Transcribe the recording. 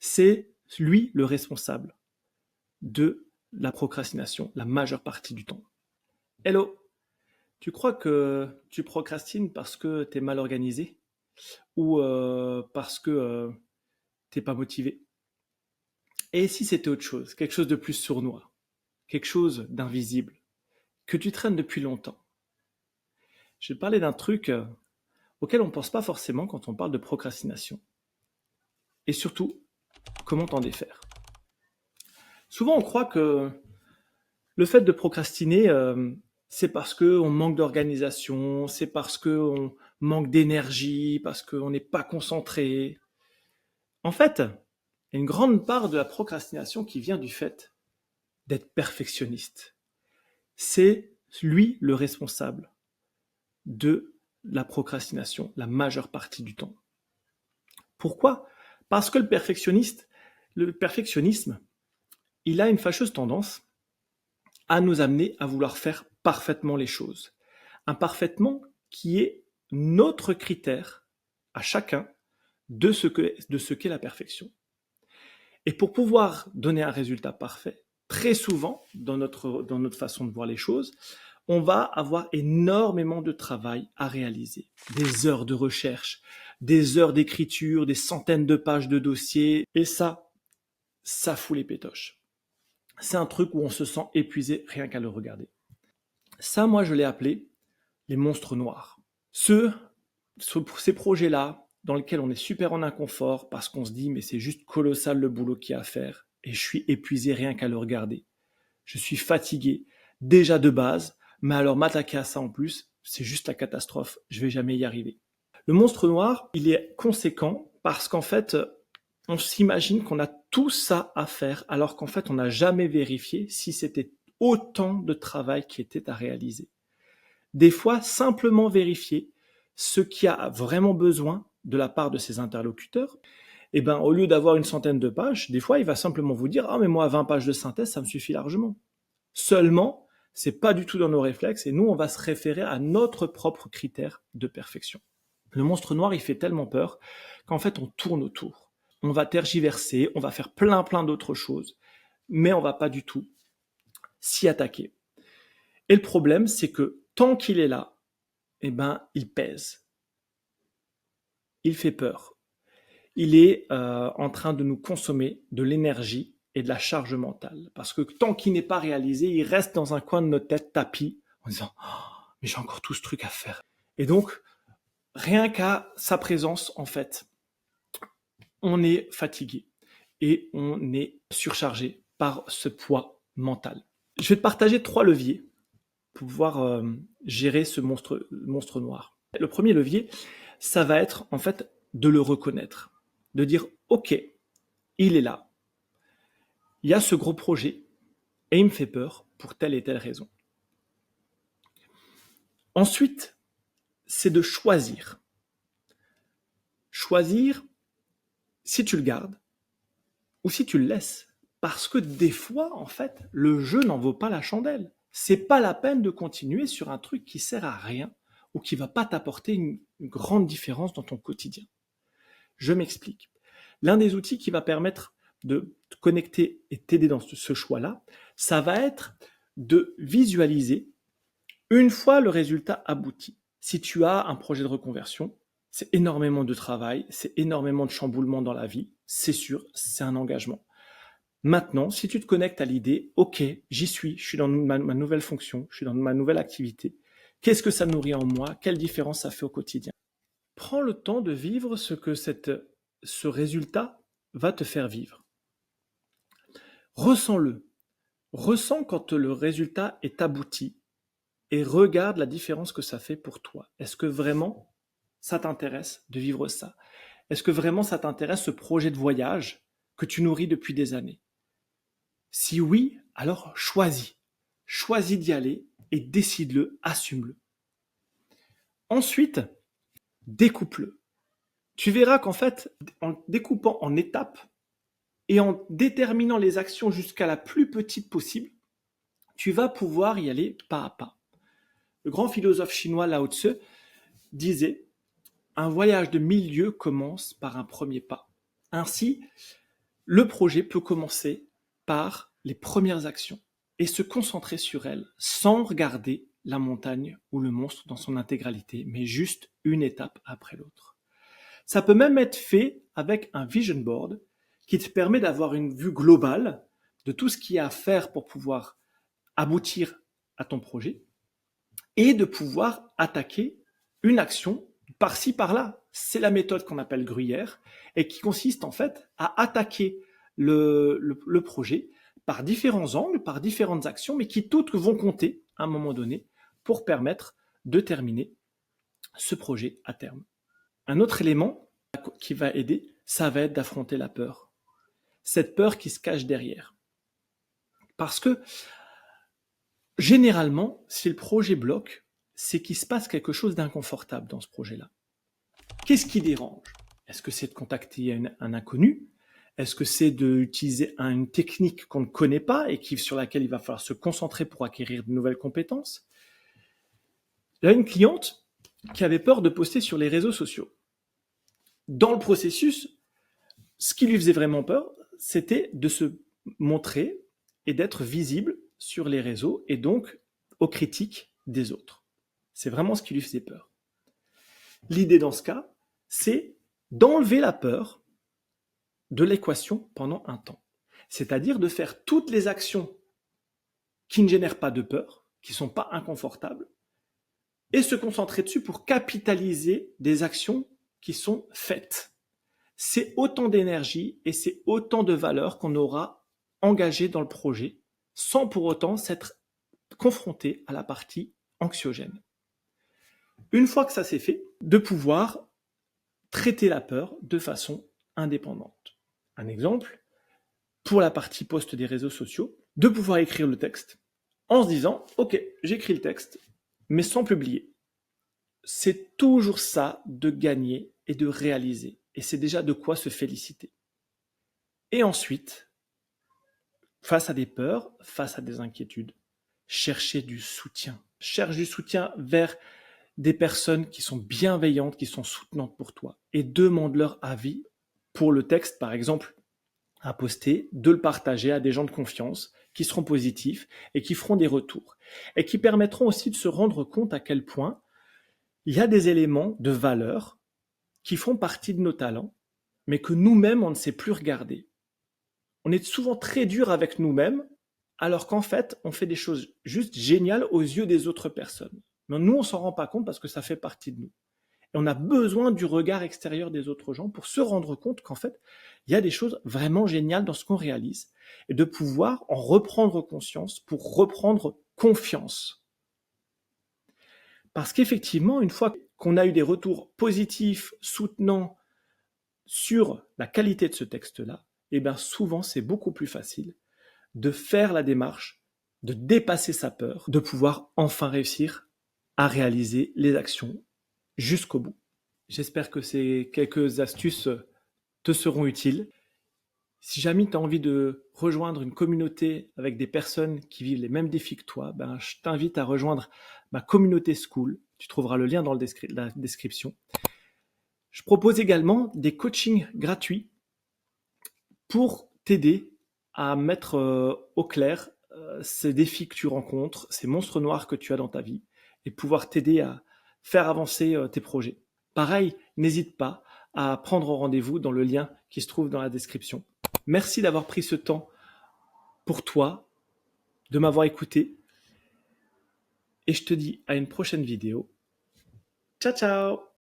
C'est lui le responsable de la procrastination la majeure partie du temps. Hello, tu crois que tu procrastines parce que tu es mal organisé ou parce que t'es pas motivé? Et si c'était autre chose, quelque chose de plus sournois, quelque chose d'invisible, que tu traînes depuis longtemps? Je vais te parler d'un truc auquel on ne pense pas forcément quand on parle de procrastination. Et surtout, comment t'en défaire. Souvent, on croit que le fait de procrastiner, c'est parce qu'on manque d'organisation, c'est parce qu'on manque d'énergie, parce qu'on n'est pas concentré. En fait, il y a une grande part de la procrastination qui vient du fait d'être perfectionniste. C'est lui le responsable de la procrastination la majeure partie du temps. Pourquoi? Parce que le perfectionnisme, il a une fâcheuse tendance à nous amener à vouloir faire parfaitement les choses. Un parfaitement qui est notre critère à chacun de ce qu'est la perfection. Et pour pouvoir donner un résultat parfait, très souvent, dans notre façon de voir les choses, on va avoir énormément de travail à réaliser. Des heures de recherche, des heures d'écriture, des centaines de pages de dossiers. Et ça fout les pétoches. C'est un truc où on se sent épuisé rien qu'à le regarder. Ça, moi, je l'ai appelé les monstres noirs. Ces projets-là, dans lesquels on est super en inconfort parce qu'on se dit mais c'est juste colossal le boulot qu'il y a à faire et je suis épuisé rien qu'à le regarder. Je suis fatigué déjà de base, mais alors m'attaquer à ça en plus, c'est juste la catastrophe, je vais jamais y arriver. Le monstre noir, il est conséquent parce qu'en fait, on s'imagine qu'on a tout ça à faire alors qu'en fait, on n'a jamais vérifié si c'était autant de travail qui était à réaliser. Des fois, simplement vérifier ce qui a vraiment besoin de la part de ses interlocuteurs. Et ben, au lieu d'avoir une centaine de pages, des fois, il va simplement vous dire, ah, mais moi, 20 pages de synthèse, ça me suffit largement. Seulement, c'est pas du tout dans nos réflexes et nous, on va se référer à notre propre critère de perfection. Le monstre noir, il fait tellement peur qu'en fait, on tourne autour. On va tergiverser, on va faire plein d'autres choses, mais on va pas du tout s'y attaquer. Et le problème, c'est que tant qu'il est là, eh ben, il pèse. Il fait peur. Il est en train de nous consommer de l'énergie et de la charge mentale. Parce que tant qu'il n'est pas réalisé, il reste dans un coin de notre tête tapis en disant oh, mais j'ai encore tout ce truc à faire. Et donc, rien qu'à sa présence, en fait, on est fatigué et on est surchargé par ce poids mental. Je vais te partager 3 leviers pour pouvoir gérer ce monstre noir. Le premier levier, ça va être en fait de le reconnaître, de dire ok, il est là, il y a ce gros projet et il me fait peur pour telle et telle raison. Ensuite, c'est de choisir. Choisir si tu le gardes ou si tu le laisses. Parce que des fois, en fait, le jeu n'en vaut pas la chandelle. C'est pas la peine de continuer sur un truc qui sert à rien ou qui va pas t'apporter une grande différence dans ton quotidien. Je m'explique. L'un des outils qui va permettre de te connecter et t'aider dans ce choix-là, ça va être de visualiser une fois le résultat abouti. Si tu as un projet de reconversion, c'est énormément de travail, c'est énormément de chamboulements dans la vie, c'est sûr, c'est un engagement. Maintenant, si tu te connectes à l'idée, ok, j'y suis, je suis dans ma nouvelle fonction, je suis dans ma nouvelle activité, qu'est-ce que ça nourrit en moi, quelle différence ça fait au quotidien? Prends le temps de vivre ce que ce résultat va te faire vivre. Ressens-le. Ressens quand le résultat est abouti et regarde la différence que ça fait pour toi. Est-ce que vraiment ça t'intéresse de vivre ça? Est-ce que vraiment ça t'intéresse ce projet de voyage que tu nourris depuis des années? Si oui, alors choisis. Choisis d'y aller et décide-le, assume-le. Ensuite, découpe-le. Tu verras qu'en fait, en découpant en étapes et en déterminant les actions jusqu'à la plus petite possible, tu vas pouvoir y aller pas à pas. Le grand philosophe chinois Lao Tzu disait « Un voyage de 1000 lieues commence par un premier pas ». Ainsi, Le projet peut commencer par les premières actions et se concentrer sur elles sans regarder la montagne ou le monstre dans son intégralité, mais juste une étape après l'autre. Ça peut même être fait avec un vision board qui te permet d'avoir une vue globale de tout ce qu'il y a à faire pour pouvoir aboutir à ton projet et de pouvoir attaquer une action par-ci, par-là. C'est la méthode qu'on appelle Gruyère et qui consiste en fait à attaquer le projet par différents angles, par différentes actions, mais qui toutes vont compter à un moment donné pour permettre de terminer ce projet à terme. Un autre élément qui va aider, ça va être d'affronter la peur. Cette peur qui se cache derrière. Parce que généralement, si le projet bloque, c'est qu'il se passe quelque chose d'inconfortable dans ce projet-là. Qu'est-ce qui dérange? Est-ce que c'est de contacter un inconnu? Est-ce que c'est d'utiliser une technique qu'on ne connaît pas et sur laquelle il va falloir se concentrer pour acquérir de nouvelles compétences? Il y a une cliente qui avait peur de poster sur les réseaux sociaux. Dans le processus, ce qui lui faisait vraiment peur, c'était de se montrer et d'être visible sur les réseaux et donc aux critiques des autres. C'est vraiment ce qui lui faisait peur. L'idée dans ce cas, c'est d'enlever la peur de l'équation pendant un temps. C'est-à-dire de faire toutes les actions qui ne génèrent pas de peur, qui ne sont pas inconfortables, et se concentrer dessus pour capitaliser des actions qui sont faites. C'est autant d'énergie et c'est autant de valeur qu'on aura engagé dans le projet sans pour autant s'être confronté à la partie anxiogène. Une fois que ça s'est fait, de pouvoir traiter la peur de façon indépendante. Un exemple, pour la partie post des réseaux sociaux, de pouvoir écrire le texte en se disant « Ok, j'écris le texte, mais sans publier ». C'est toujours ça de gagner et de réaliser. Et c'est déjà de quoi se féliciter. Et ensuite, face à des peurs, face à des inquiétudes, chercher du soutien. Cherche du soutien vers des personnes qui sont bienveillantes, qui sont soutenantes pour toi. Et demande leur avis pour le texte, par exemple, à poster, de le partager à des gens de confiance qui seront positifs et qui feront des retours. Et qui permettront aussi de se rendre compte à quel point il y a des éléments de valeur qui font partie de nos talents, mais que nous-mêmes, on ne sait plus regarder. On est souvent très dur avec nous-mêmes, alors qu'en fait, on fait des choses juste géniales aux yeux des autres personnes. Mais nous, on ne s'en rend pas compte parce que ça fait partie de nous. Et on a besoin du regard extérieur des autres gens pour se rendre compte qu'en fait, il y a des choses vraiment géniales dans ce qu'on réalise et de pouvoir en reprendre conscience pour reprendre confiance. Parce qu'effectivement, une fois qu'on a eu des retours positifs, soutenants sur la qualité de ce texte-là, eh bien souvent c'est beaucoup plus facile de faire la démarche, de dépasser sa peur, de pouvoir enfin réussir à réaliser les actions jusqu'au bout. J'espère que ces quelques astuces te seront utiles. Si jamais tu as envie de rejoindre une communauté avec des personnes qui vivent les mêmes défis que toi, ben, je t'invite à rejoindre ma communauté School. Tu trouveras le lien dans la description. Je propose également des coachings gratuits pour t'aider à mettre au clair ces défis que tu rencontres, ces monstres noirs que tu as dans ta vie et pouvoir t'aider à faire avancer tes projets. Pareil, n'hésite pas à prendre rendez-vous dans le lien qui se trouve dans la description. Merci d'avoir pris ce temps pour toi, de m'avoir écouté. Et je te dis à une prochaine vidéo. Ciao, ciao!